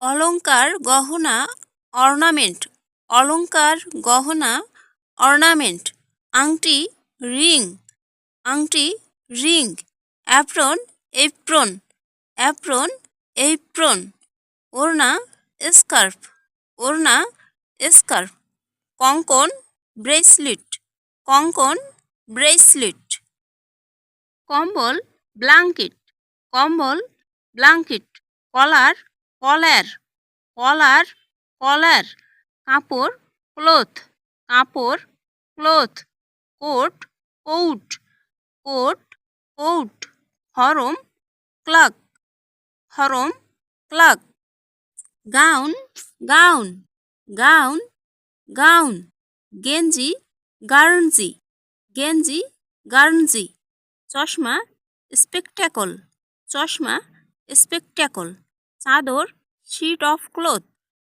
অলংকার গহনা অর্নামেন্ট অলংকার গহনা অর্নামেন্ট আংটি রিং আংটি ring apron apron apron apron ওড়না স্কার্ফ ওড়না স্কার্ফ কঙ্কন ব্রেসলেট কঙ্কন ব্রেসলেট কম্বল ব্ল্যাঙ্কেট কম্বল blanket collar collar collar collar কাপড় ক্লথ কাপড় cloth coat coat coat coat হরম ক্লাক হরম cloak gown gown gown gown গেঞ্জি গার্নজি গেঞ্জি গার্নজি চশমা স্পেকট্যাকল চশমা স্পেকট্যাকল চাদর শিট অফ ক্লথ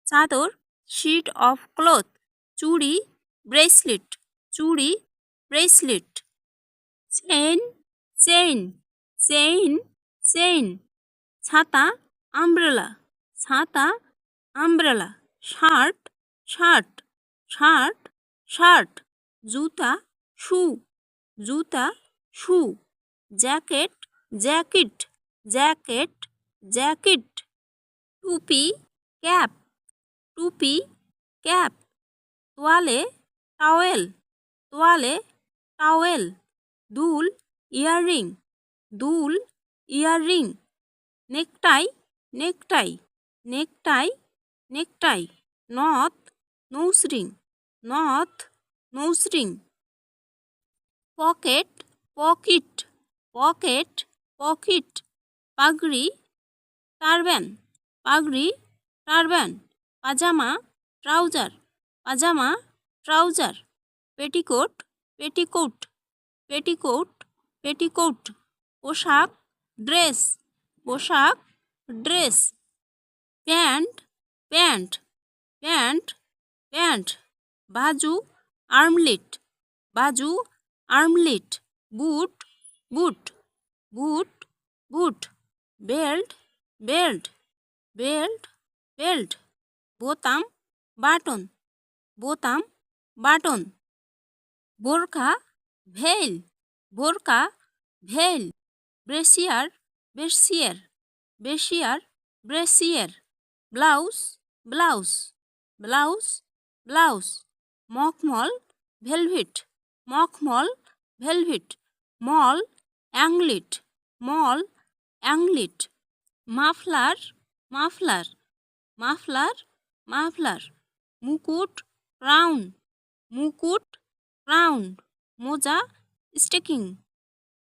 চাদর শিট অফ ক্লথ চুড়ি ব্রেসলেট চুড়ি bracelet chain chain chain chain ছাতা আমব্রেলা ছাতা umbrella shirt shirt shirt shirt জুতা শু জুতা shoe jacket jacket jacket jacket টুপি ক্যাপ টুপি ক্যাপ তোয়ালে টাওয়েল তোয়ালে টাওয়েল দুল ইয়াররিং দুল earring necktie necktie necktie necktie নথ নৌসরিং নথ nose ring pocket pocket pocket pocket পাগড়ি টারবান পাগড়ি টারবান পাজামা ট্রাউজার পাজামা trouser petticoat petticoat petticoat petticoat পোশাক ড্রেস পোশাক dress pant pant pant pant বাজু আর্মলেট বাজু armlet boot boot boot boot belt belt belt belt বোতাম বাটন বোতাম বাটন বোরখা ভেল বোরকা veil brassiere brassiere brassiere brassiere blouse blouse blouse blouse মখমল velvet মখমল ভেলভেট মল অ্যাংলেট মল anklet muffler muffler muffler muffler মুকুট ক্রাউন মুকুট ক্রাউন মোজা স্টিকিং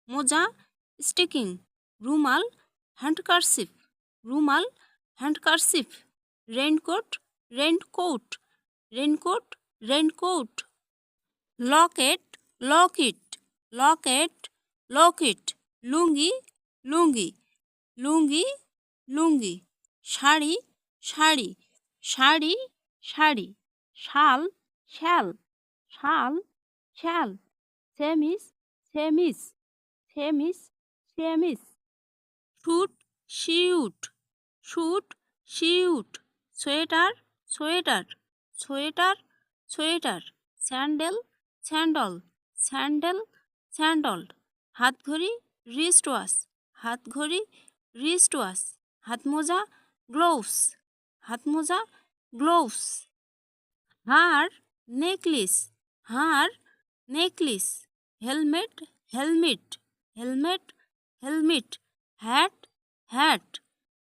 মোজা স্টিকিং রুমাল হ্যান্ডকারচিফ রুমাল handkerchief raincoat raincoat raincoat raincoat locket locket locket locket lungi lungi lungi lungi sari sari sari sari শাল শ্যাল শাল shawl chemise chemise chemise chemise suit suit suit suit sweater sweater sweater sweater sandal স্যান্ডল sandal sandal হাতঘড়ি wrist watch হাতঘড়ি wrist watch হাতমোজা gloves হাতমোজা gloves হার necklace হার necklace helmet helmet helmet helmet hat hat